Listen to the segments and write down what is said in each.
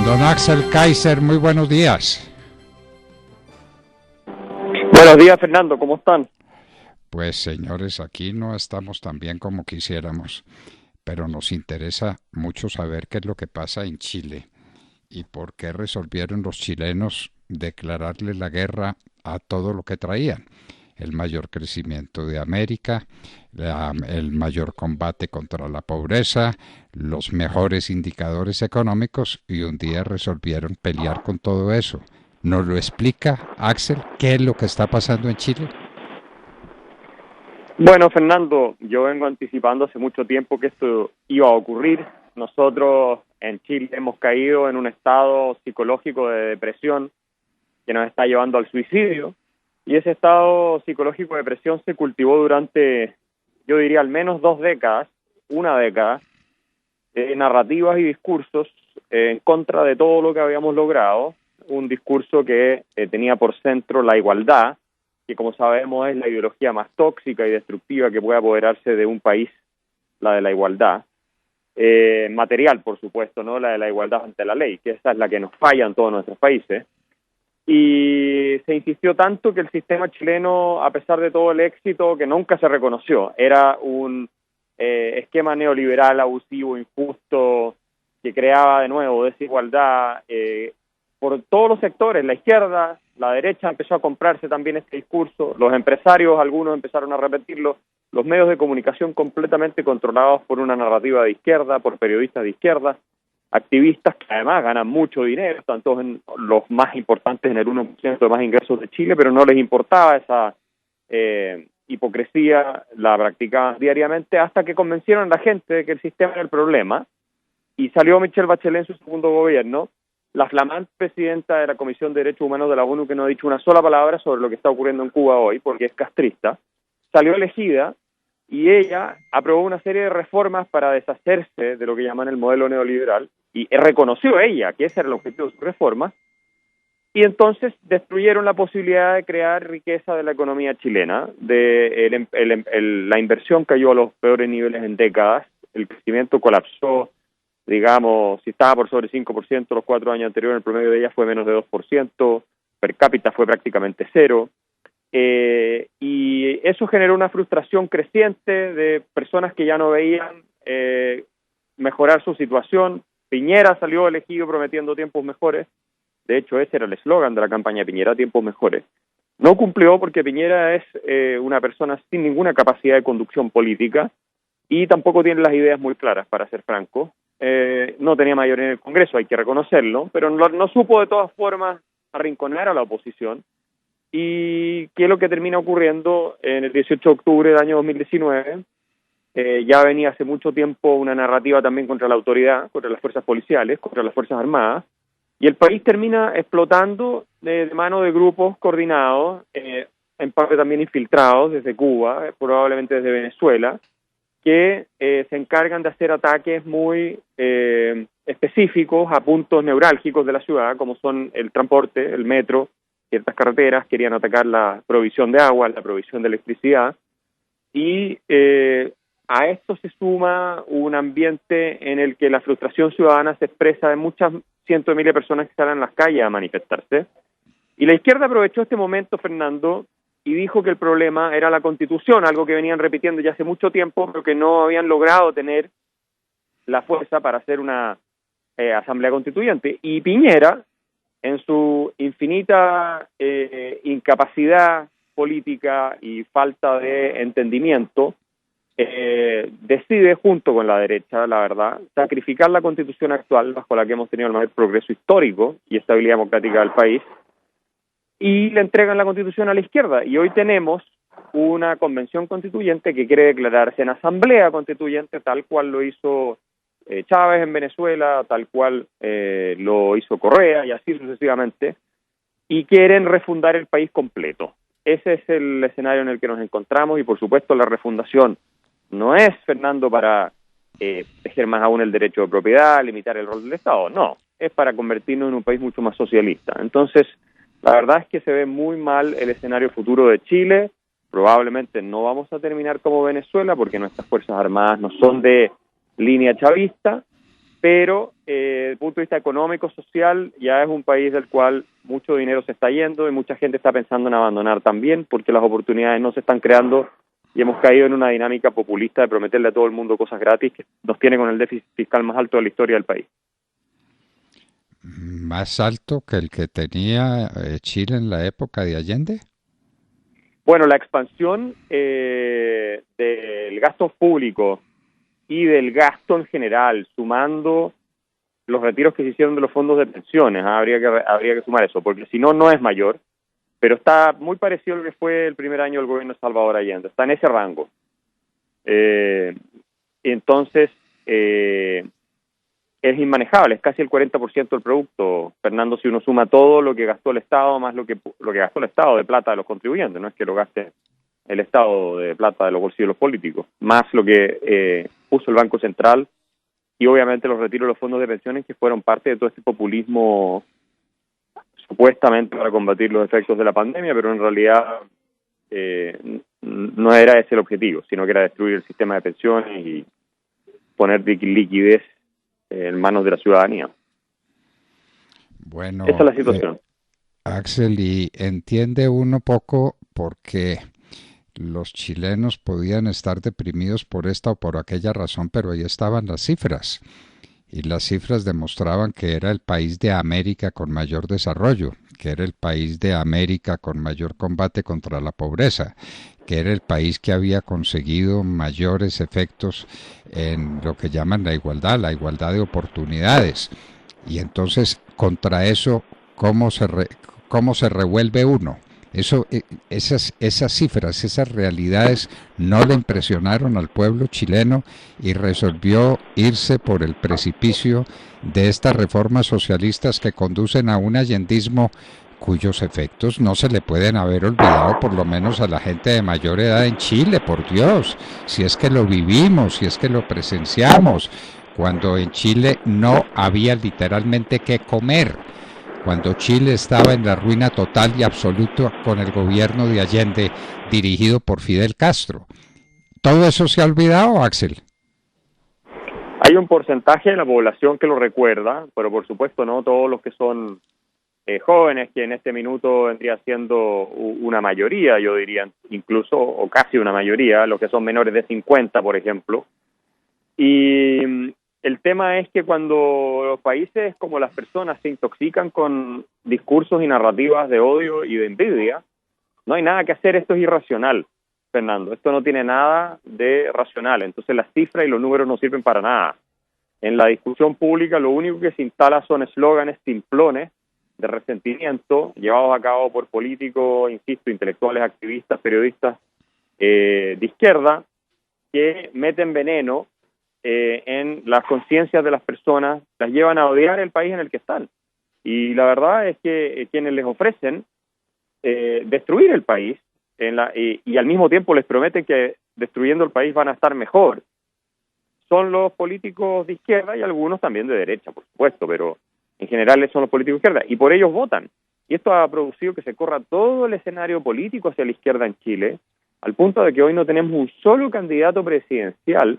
Don Axel Kaiser, muy buenos días. Buenos días, Fernando, ¿cómo están? Pues señores, aquí no estamos tan bien como quisiéramos, pero nos interesa mucho saber qué es lo que pasa en Chile y por qué resolvieron los chilenos declararle la guerra a todo lo que traían. El mayor crecimiento de América, el mayor combate contra la pobreza, los mejores indicadores económicos, y un día resolvieron pelear con todo eso. ¿Nos lo explica, Axel, qué es lo que está pasando en Chile? Bueno, Fernando, yo vengo anticipando hace mucho tiempo que esto iba a ocurrir. Nosotros en Chile hemos caído en un estado psicológico de depresión que nos está llevando al suicidio, y ese estado psicológico de depresión se cultivó durante, yo diría, al menos 2 décadas, una década, narrativas y discursos en contra de todo lo que habíamos logrado, un discurso que tenía por centro la igualdad, que como sabemos es la ideología más tóxica y destructiva que puede apoderarse de un país, la de la igualdad, material por supuesto, no la de la igualdad ante la ley, que esa es la que nos falla en todos nuestros países. Y se insistió tanto que el sistema chileno, a pesar de todo el éxito, que nunca se reconoció, era un esquema neoliberal abusivo, injusto, que creaba de nuevo desigualdad por todos los sectores. La izquierda, la derecha empezó a comprarse también este discurso, los empresarios, algunos empezaron a repetirlo, los medios de comunicación completamente controlados por una narrativa de izquierda, por periodistas de izquierda, activistas que además ganan mucho dinero, están todos en los más importantes en el 1% de más ingresos de Chile, pero no les importaba esa hipocresía, la practicaban diariamente hasta que convencieron a la gente de que el sistema era el problema, y salió Michelle Bachelet en su segundo gobierno, la flamante presidenta de la Comisión de Derechos Humanos de la ONU, que no ha dicho una sola palabra sobre lo que está ocurriendo en Cuba hoy, porque es castrista, salió elegida, y ella aprobó una serie de reformas para deshacerse de lo que llaman el modelo neoliberal, y reconoció ella que ese era el objetivo de sus reformas, y entonces destruyeron la posibilidad de crear riqueza de la economía chilena, la inversión cayó a los peores niveles en décadas, el crecimiento colapsó, digamos, si estaba por sobre 5% los 4 años anteriores, el promedio de ella fue menos de 2%, per cápita fue prácticamente cero, y eso generó una frustración creciente de personas que ya no veían mejorar su situación. Piñera salió elegido prometiendo tiempos mejores, de hecho ese era el eslogan de la campaña de Piñera, tiempos mejores. No cumplió porque Piñera es una persona sin ninguna capacidad de conducción política y tampoco tiene las ideas muy claras, para ser franco. No tenía mayoría en el Congreso, hay que reconocerlo, pero no supo de todas formas arrinconar a la oposición. ¿Y qué es lo que termina ocurriendo en el 18 de octubre del año 2019? Ya venía hace mucho tiempo una narrativa también contra la autoridad, contra las fuerzas policiales, contra las fuerzas armadas, y el país termina explotando de mano de grupos coordinados, en parte también infiltrados desde Cuba, probablemente desde Venezuela, que se encargan de hacer ataques muy específicos a puntos neurálgicos de la ciudad, como son el transporte, el metro, ciertas carreteras. Querían atacar la provisión de agua, la provisión de electricidad, y a esto se suma un ambiente en el que la frustración ciudadana se expresa en muchas cientos de miles de personas que salen a las calles a manifestarse, y la izquierda aprovechó este momento, Fernando, y dijo que el problema era la Constitución, algo que venían repitiendo ya hace mucho tiempo, pero que no habían logrado tener la fuerza para hacer una asamblea constituyente. Y Piñera, en su infinita incapacidad política y falta de entendimiento, decide, junto con la derecha, la verdad, sacrificar la Constitución actual, bajo la que hemos tenido el mayor progreso histórico y estabilidad democrática del país, y le entregan la Constitución a la izquierda. Y hoy tenemos una convención constituyente que quiere declararse en asamblea constituyente, tal cual lo hizo Chávez en Venezuela, tal cual lo hizo Correa, y así sucesivamente, y quieren refundar el país completo. Ese es el escenario en el que nos encontramos, y por supuesto la refundación no es, Fernando, para tejer más aún el derecho de propiedad, limitar el rol del Estado, no, es para convertirnos en un país mucho más socialista. Entonces, la verdad es que se ve muy mal el escenario futuro de Chile. Probablemente no vamos a terminar como Venezuela, porque nuestras Fuerzas Armadas no son de línea chavista, pero desde el punto de vista económico, social, ya es un país del cual mucho dinero se está yendo y mucha gente está pensando en abandonar también porque las oportunidades no se están creando y hemos caído en una dinámica populista de prometerle a todo el mundo cosas gratis que nos tiene con el déficit fiscal más alto de la historia del país. ¿Más alto que el que tenía Chile en la época de Allende? Bueno, la expansión del gasto público y del gasto en general, sumando los retiros que se hicieron de los fondos de pensiones, habría que sumar eso, porque si no, no es mayor, pero está muy parecido a lo que fue el primer año del gobierno de Salvador Allende, está en ese rango. Entonces, es inmanejable, es casi el 40% del producto, Fernando, si uno suma todo lo que gastó el Estado, más lo que gastó el Estado de plata de los contribuyentes, no es que lo gaste el Estado de plata de los bolsillos de los políticos, más lo que puso el Banco Central y obviamente los retiros de los fondos de pensiones que fueron parte de todo este populismo supuestamente para combatir los efectos de la pandemia, pero en realidad no era ese el objetivo, sino que era destruir el sistema de pensiones y poner liquidez en manos de la ciudadanía. Bueno, esa es la situación. Axel, y entiende uno poco por qué los chilenos podían estar deprimidos por esta o por aquella razón, pero ahí estaban las cifras. Y las cifras demostraban que era el país de América con mayor desarrollo, que era el país de América con mayor combate contra la pobreza, que era el país que había conseguido mayores efectos en lo que llaman la igualdad de oportunidades. Y entonces, contra eso, cómo se revuelve uno? Esas cifras, esas realidades no le impresionaron al pueblo chileno y resolvió irse por el precipicio de estas reformas socialistas que conducen a un allendismo cuyos efectos no se le pueden haber olvidado por lo menos a la gente de mayor edad en Chile, por Dios, si es que lo vivimos, si es que lo presenciamos, cuando en Chile no había literalmente qué comer, cuando Chile estaba en la ruina total y absoluta con el gobierno de Allende dirigido por Fidel Castro. ¿Todo eso se ha olvidado, Axel? Hay un porcentaje de la población que lo recuerda, pero por supuesto no todos los que son jóvenes, que en este minuto vendría siendo una mayoría, yo diría, incluso, o casi una mayoría, los que son menores de 50, por ejemplo. Y el tema es que cuando los países como las personas se intoxican con discursos y narrativas de odio y de envidia, no hay nada que hacer, esto es irracional, Fernando, esto no tiene nada de racional, entonces las cifras y los números no sirven para nada. En la discusión pública lo único que se instala son eslóganes simplones de resentimiento llevados a cabo por políticos, insisto, intelectuales, activistas, periodistas de izquierda, que meten veneno en las conciencias de las personas, las llevan a odiar el país en el que están. Y la verdad es que quienes les ofrecen destruir el país y al mismo tiempo les prometen que destruyendo el país van a estar mejor, son los políticos de izquierda y algunos también de derecha, por supuesto, pero en general son los políticos de izquierda, y por ellos votan. Y esto ha producido que se corra todo el escenario político hacia la izquierda en Chile, al punto de que hoy no tenemos un solo candidato presidencial,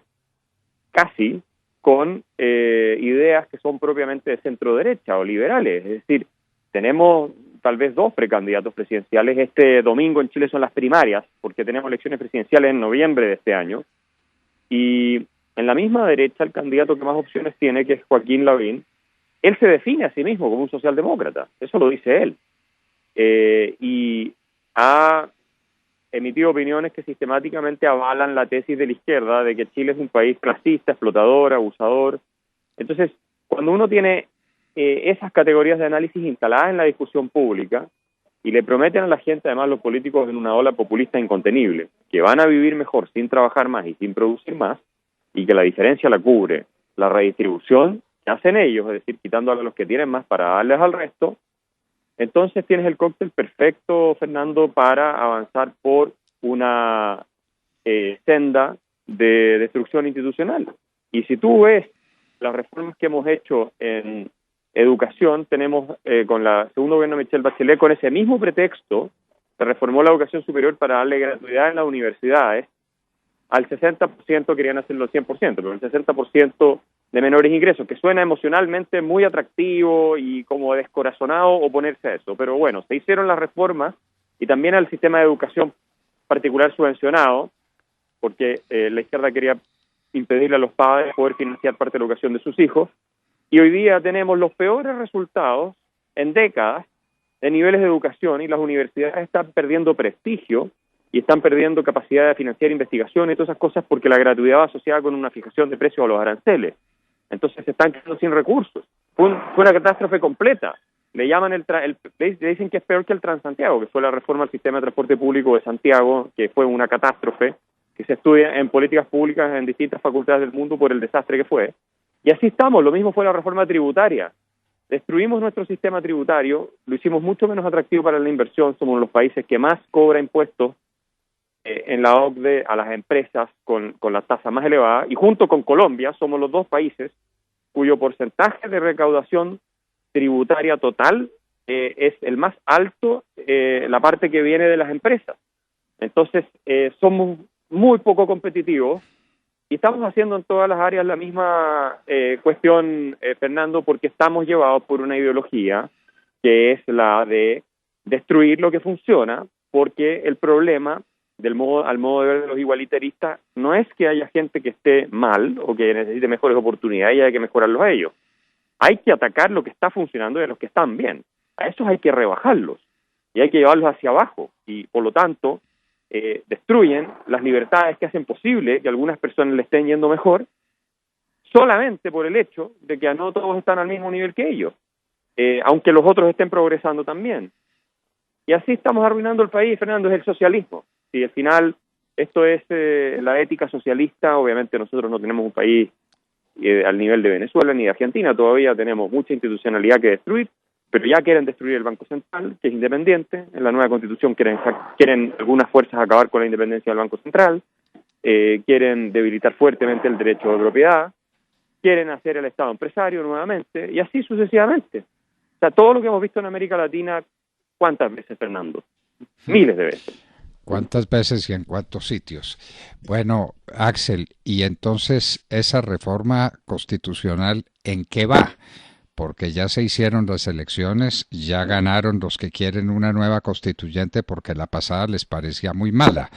casi, con ideas que son propiamente de centro-derecha o liberales. Es decir, tenemos tal vez 2 precandidatos presidenciales. Este domingo en Chile son las primarias, porque tenemos elecciones presidenciales en noviembre de este año, y en la misma derecha el candidato que más opciones tiene, que es Joaquín Lavín, él se define a sí mismo como un socialdemócrata, eso lo dice él, y ha emitido opiniones que sistemáticamente avalan la tesis de la izquierda de que Chile es un país clasista, explotador, abusador. Entonces, cuando uno tiene esas categorías de análisis instaladas en la discusión pública y le prometen a la gente, además los políticos, en una ola populista incontenible, que van a vivir mejor sin trabajar más y sin producir más, y que la diferencia la cubre la redistribución que hacen ellos, es decir, quitándole a los que tienen más para darles al resto, entonces tienes el cóctel perfecto, Fernando, para avanzar por una senda de destrucción institucional. Y si tú ves las reformas que hemos hecho en educación, tenemos con la segundo gobierno de Michelle Bachelet, con ese mismo pretexto, se reformó la educación superior para darle gratuidad en las universidades. Al 60% querían hacerlo al 100%, pero el 60% de menores ingresos, que suena emocionalmente muy atractivo y como descorazonado oponerse a eso. Pero bueno, se hicieron las reformas y también al sistema de educación particular subvencionado, porque la izquierda quería impedirle a los padres poder financiar parte de la educación de sus hijos. Y hoy día tenemos los peores resultados en décadas de niveles de educación y las universidades están perdiendo prestigio y están perdiendo capacidad de financiar investigación y todas esas cosas porque la gratuidad va asociada con una fijación de precios a los aranceles. Entonces se están quedando sin recursos. Fue una catástrofe completa. Le llaman le dicen que es peor que el Transantiago, que fue la reforma al sistema de transporte público de Santiago, que fue una catástrofe, que se estudia en políticas públicas en distintas facultades del mundo por el desastre que fue. Y así estamos. Lo mismo fue la reforma tributaria. Destruimos nuestro sistema tributario, lo hicimos mucho menos atractivo para la inversión, somos uno de los países que más cobra impuestos en la OCDE a las empresas con la tasa más elevada, y junto con Colombia somos los dos países cuyo porcentaje de recaudación tributaria total es el más alto, la parte que viene de las empresas. Entonces, somos muy poco competitivos y estamos haciendo en todas las áreas la misma cuestión, Fernando, porque estamos llevados por una ideología que es la de destruir lo que funciona, porque el problema al modo de ver de los igualitaristas no es que haya gente que esté mal o que necesite mejores oportunidades y hay que mejorarlos a ellos. Hay que atacar lo que está funcionando y a los que están bien. A esos hay que rebajarlos y hay que llevarlos hacia abajo y por lo tanto destruyen las libertades que hacen posible que a algunas personas le estén yendo mejor solamente por el hecho de que no todos están al mismo nivel que ellos, aunque los otros estén progresando también. Y así estamos arruinando el país, Fernando, es el socialismo. Si al final esto es la ética socialista, obviamente nosotros no tenemos un país al nivel de Venezuela ni de Argentina, todavía tenemos mucha institucionalidad que destruir, pero ya quieren destruir el Banco Central, que es independiente. En la nueva Constitución quieren algunas fuerzas acabar con la independencia del Banco Central, quieren debilitar fuertemente el derecho de propiedad, quieren hacer el Estado empresario nuevamente, y así sucesivamente. O sea, todo lo que hemos visto en América Latina, ¿cuántas veces, Fernando? Miles de veces. ¿Cuántas veces y en cuántos sitios? Bueno, Axel, y entonces esa reforma constitucional, ¿en qué va? Porque ya se hicieron las elecciones, ya ganaron los que quieren una nueva constituyente porque la pasada les parecía muy mala.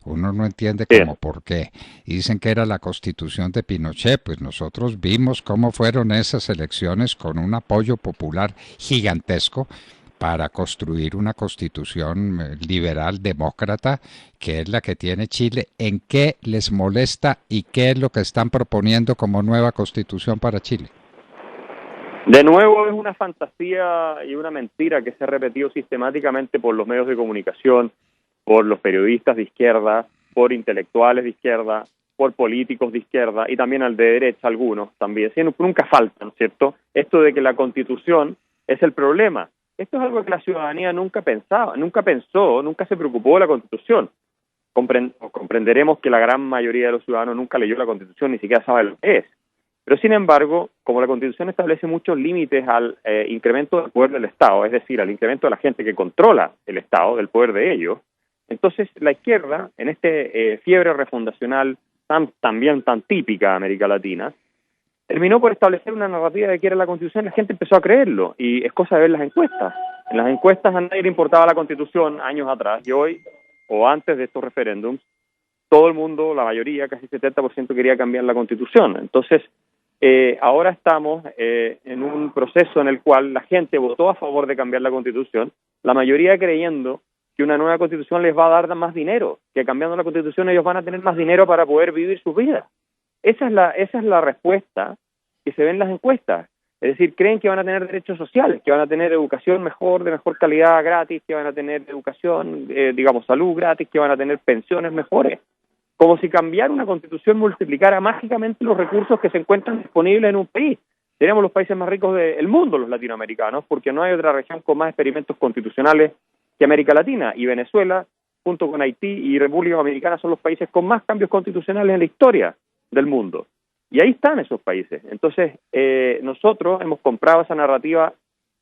Uno no entiende cómo, por qué. Y dicen que era la constitución de Pinochet, pues nosotros vimos cómo fueron esas elecciones con un apoyo popular gigantesco para construir una constitución liberal, demócrata, que es la que tiene Chile. ¿En qué les molesta y qué es lo que están proponiendo como nueva constitución para Chile? De nuevo es una fantasía y una mentira que se ha repetido sistemáticamente por los medios de comunicación, por los periodistas de izquierda, por intelectuales de izquierda, por políticos de izquierda y también al de derecha algunos también. Nunca falta, ¿no es cierto? Esto de que la Constitución es el problema. Esto es algo que la ciudadanía nunca pensaba, nunca pensó, nunca se preocupó de la Constitución. Comprenderemos que la gran mayoría de los ciudadanos nunca leyó la Constitución, ni siquiera sabe lo que es. Pero sin embargo, como la Constitución establece muchos límites al incremento del poder del Estado, es decir, al incremento de la gente que controla el Estado, del poder de ellos, entonces la izquierda, en fiebre refundacional también tan típica de América Latina, terminó por establecer una narrativa de que era la Constitución, la gente empezó a creerlo, y es cosa de ver las encuestas. En las encuestas a nadie le importaba la Constitución años atrás, y hoy, o antes de estos referéndums, todo el mundo, la mayoría, casi 70% quería cambiar la Constitución. Entonces, ahora estamos en un proceso en el cual la gente votó a favor de cambiar la Constitución, la mayoría creyendo que una nueva Constitución les va a dar más dinero, que cambiando la Constitución ellos van a tener más dinero para poder vivir sus vidas. Esa es la respuesta que se ve en las encuestas. Es decir, creen que van a tener derechos sociales, que van a tener educación mejor, de mejor calidad, gratis, que van a tener educación, salud gratis, que van a tener pensiones mejores. Como si cambiar una Constitución multiplicara mágicamente los recursos que se encuentran disponibles en un país. Tenemos los países más ricos del mundo, los latinoamericanos, porque no hay otra región con más experimentos constitucionales que América Latina, y Venezuela, junto con Haití y República Dominicana, son los países con más cambios constitucionales en la historia del mundo. Y ahí están esos países. Entonces, nosotros hemos comprado esa narrativa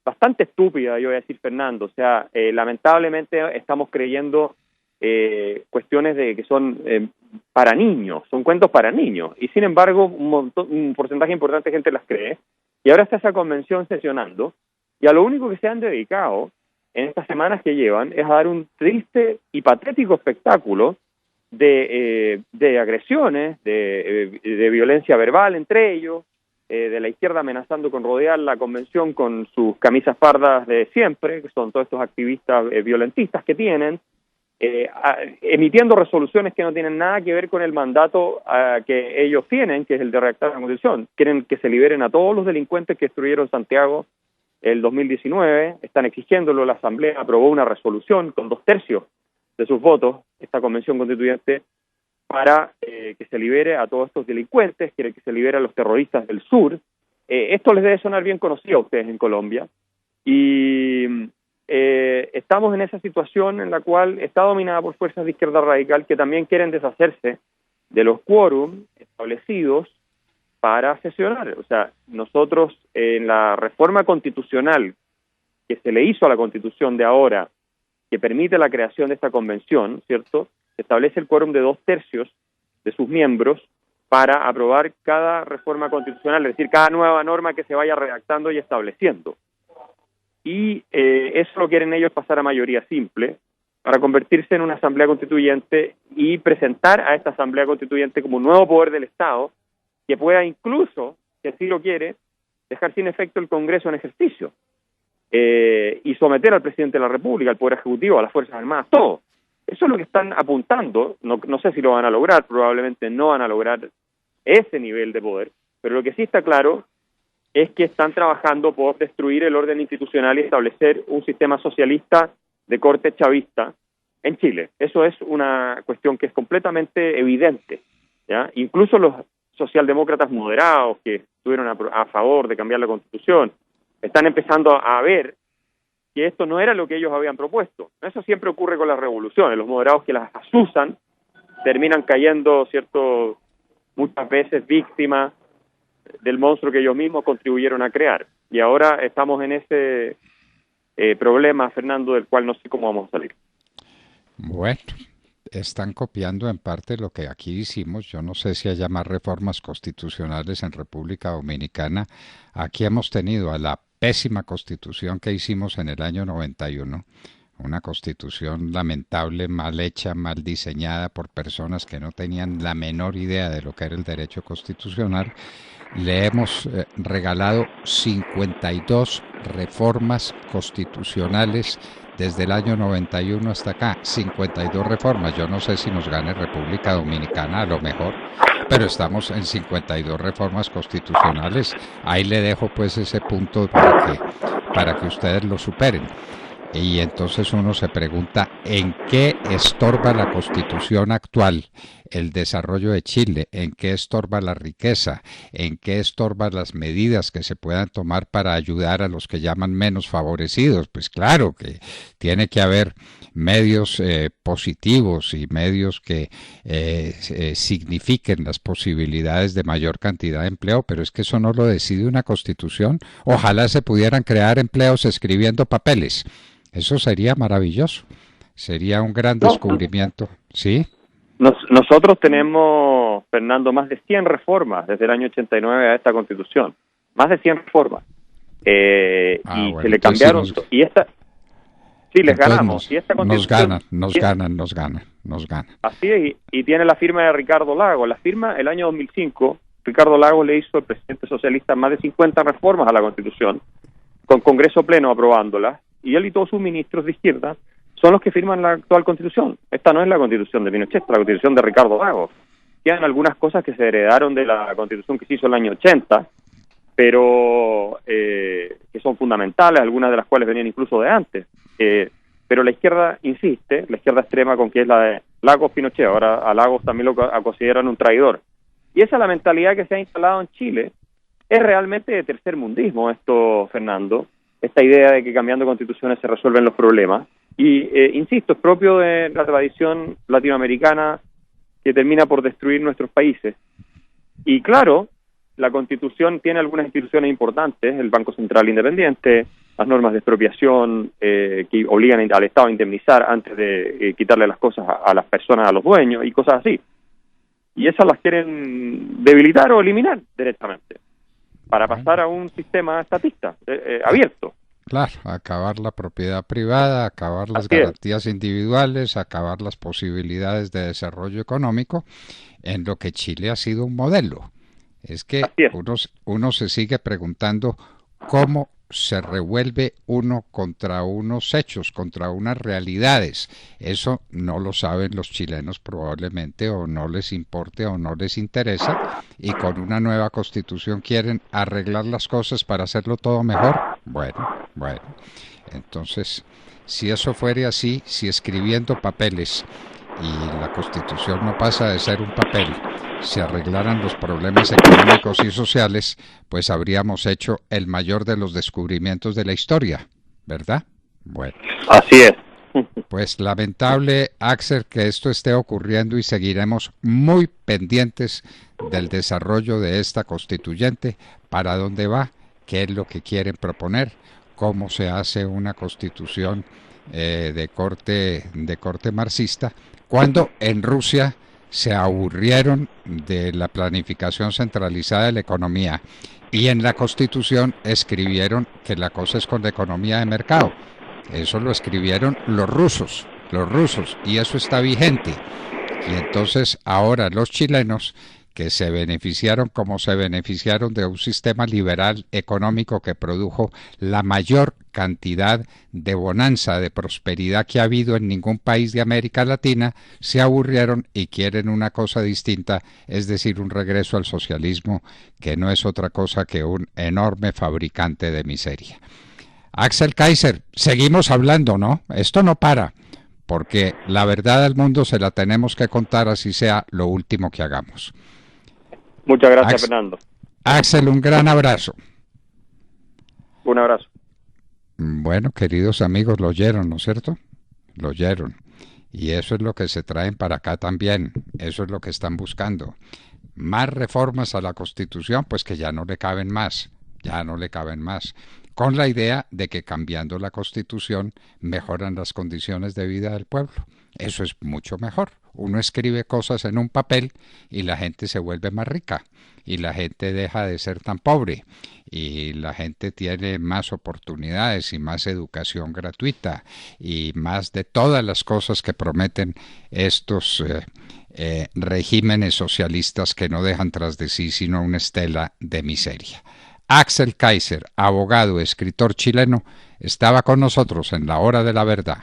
bastante estúpida, yo voy a decir, Fernando. O sea, lamentablemente estamos creyendo cuestiones de que son para niños, son cuentos para niños, y sin embargo un porcentaje importante de gente las cree, y ahora está esa convención sesionando, y a lo único que se han dedicado en estas semanas que llevan es a dar un triste y patético espectáculo de agresiones, de violencia verbal entre ellos, de la izquierda amenazando con rodear la convención con sus camisas pardas de siempre, que son todos estos activistas violentistas que tienen, emitiendo resoluciones que no tienen nada que ver con el mandato que ellos tienen, que es el de redactar la Constitución. Quieren que se liberen a todos los delincuentes que destruyeron Santiago el 2019, están exigiéndolo, la Asamblea aprobó una resolución con 2/3 de sus votos, esta Convención Constituyente, para que se libere a todos estos delincuentes, quiere que se libere a los terroristas del sur. Esto les debe sonar bien conocido a ustedes en Colombia, y estamos en esa situación en la cual está dominada por fuerzas de izquierda radical que también quieren deshacerse de los quórum establecidos para sesionar. O sea, nosotros en la reforma constitucional que se le hizo a la Constitución de ahora, que permite la creación de esta convención, ¿cierto?, se establece el quórum de 2/3 de sus miembros para aprobar cada reforma constitucional, es decir, cada nueva norma que se vaya redactando y estableciendo. Y eso lo quieren ellos pasar a mayoría simple para convertirse en una asamblea constituyente y presentar a esta asamblea constituyente como un nuevo poder del Estado que pueda incluso, si así lo quiere, dejar sin efecto el Congreso en ejercicio y someter al presidente de la República, al Poder Ejecutivo, a las Fuerzas Armadas, todo. Eso es lo que están apuntando. No sé si lo van a lograr, probablemente no van a lograr ese nivel de poder, pero lo que sí está claro es que están trabajando por destruir el orden institucional y establecer un sistema socialista de corte chavista en Chile. Eso es una cuestión que es completamente evidente, ¿ya? Incluso los socialdemócratas moderados que estuvieron a favor de cambiar la Constitución están empezando a ver que esto no era lo que ellos habían propuesto. Eso siempre ocurre con las revoluciones. Los moderados que las asusan terminan cayendo, ¿cierto?, muchas veces víctimas del monstruo que ellos mismos contribuyeron a crear. Y ahora estamos en ese problema, Fernando, del cual no sé cómo vamos a salir. Bueno, están copiando en parte lo que aquí hicimos. Yo no sé si haya más reformas constitucionales en República Dominicana. Aquí hemos tenido a la pésima constitución que hicimos en el año 91, una constitución lamentable, mal hecha, mal diseñada por personas que no tenían la menor idea de lo que era el derecho constitucional. Le hemos regalado 52 reformas constitucionales desde el año 91 hasta acá, 52 reformas. Yo no sé si nos gane República Dominicana, a lo mejor, pero estamos en 52 reformas constitucionales. Ahí le dejo pues ese punto para que ustedes lo superen. Y entonces uno se pregunta, ¿en qué estorba la Constitución actual el desarrollo de Chile? ¿En qué estorba la riqueza? ¿En qué estorban las medidas que se puedan tomar para ayudar a los que llaman menos favorecidos? Pues claro que tiene que haber medios positivos y medios que signifiquen las posibilidades de mayor cantidad de empleo, pero es que eso no lo decide una Constitución. Ojalá se pudieran crear empleos escribiendo papeles. Eso sería maravilloso, sería un gran descubrimiento, ¿sí? Nosotros tenemos, Fernando, más de 100 reformas desde el año 89 a esta Constitución, más de 100 reformas, y bueno, se le cambiaron, y esta, sí, les ganamos, y esta Constitución... Nos ganan. Así es, y tiene la firma de Ricardo Lagos. La firma, el año 2005, Ricardo Lagos le hizo al presidente socialista más de 50 reformas a la Constitución, con Congreso Pleno aprobándolas, y él y todos sus ministros de izquierda son los que firman la actual Constitución. Esta no es la Constitución de Pinochet, es la Constitución de Ricardo Lagos. Quedan algunas cosas que se heredaron de la Constitución que se hizo en el año 80, pero que son fundamentales, algunas de las cuales venían incluso de antes. Pero la izquierda insiste, la izquierda extrema, con que es la de Lagos-Pinochet. Ahora a Lagos también lo consideran un traidor. Y esa es la mentalidad que se ha instalado en Chile. Es realmente de tercermundismo esto, Fernando, esta idea de que cambiando constituciones se resuelven los problemas. Y, insisto, es propio de la tradición latinoamericana que termina por destruir nuestros países. Y claro, la Constitución tiene algunas instituciones importantes, el Banco Central Independiente, las normas de expropiación que obligan al Estado a indemnizar antes de quitarle las cosas a las personas, a los dueños y cosas así. Y esas las quieren debilitar o eliminar directamente para pasar a un sistema estatista abierto. Claro, acabar la propiedad privada, acabar las garantías individuales, acabar las posibilidades de desarrollo económico, en lo que Chile ha sido un modelo. Es que uno se sigue preguntando cómo se revuelve uno contra unos hechos, contra unas realidades. Eso no lo saben los chilenos probablemente, o no les importe o no les interesa, y con una nueva constitución quieren arreglar las cosas para hacerlo todo mejor. Bueno, entonces, si eso fuera así, si escribiendo papeles y la Constitución no pasa de ser un papel, se arreglaran los problemas económicos y sociales, pues habríamos hecho el mayor de los descubrimientos de la historia, ¿verdad? Bueno. Así es. Pues lamentable, Axel, que esto esté ocurriendo, y seguiremos muy pendientes del desarrollo de esta constituyente, para dónde va, qué es lo que quieren proponer, cómo se hace una constitución de corte marxista, cuando en Rusia se aburrieron de la planificación centralizada de la economía y en la Constitución escribieron que la cosa es con la economía de mercado. Eso lo escribieron los rusos, y eso está vigente. Y entonces ahora los chilenos, que se beneficiaron como se beneficiaron de un sistema liberal económico que produjo la mayor cantidad de bonanza, de prosperidad que ha habido en ningún país de América Latina, se aburrieron y quieren una cosa distinta, es decir, un regreso al socialismo, que no es otra cosa que un enorme fabricante de miseria. Axel Kaiser, seguimos hablando, ¿no? Esto no para, porque la verdad del mundo se la tenemos que contar, así sea lo último que hagamos. Muchas gracias, Fernando. Axel, un gran abrazo. Un abrazo. Bueno, queridos amigos, lo oyeron, ¿no es cierto? Lo oyeron. Y eso es lo que se traen para acá también. Eso es lo que están buscando. Más reformas a la Constitución, pues que ya no le caben más. Con la idea de que cambiando la Constitución mejoran las condiciones de vida del pueblo. Eso es mucho mejor. Uno escribe cosas en un papel y la gente se vuelve más rica, y la gente deja de ser tan pobre, y la gente tiene más oportunidades y más educación gratuita y más de todas las cosas que prometen estos regímenes socialistas que no dejan tras de sí sino una estela de miseria. Axel Kaiser, abogado, escritor chileno, estaba con nosotros en La Hora de la Verdad.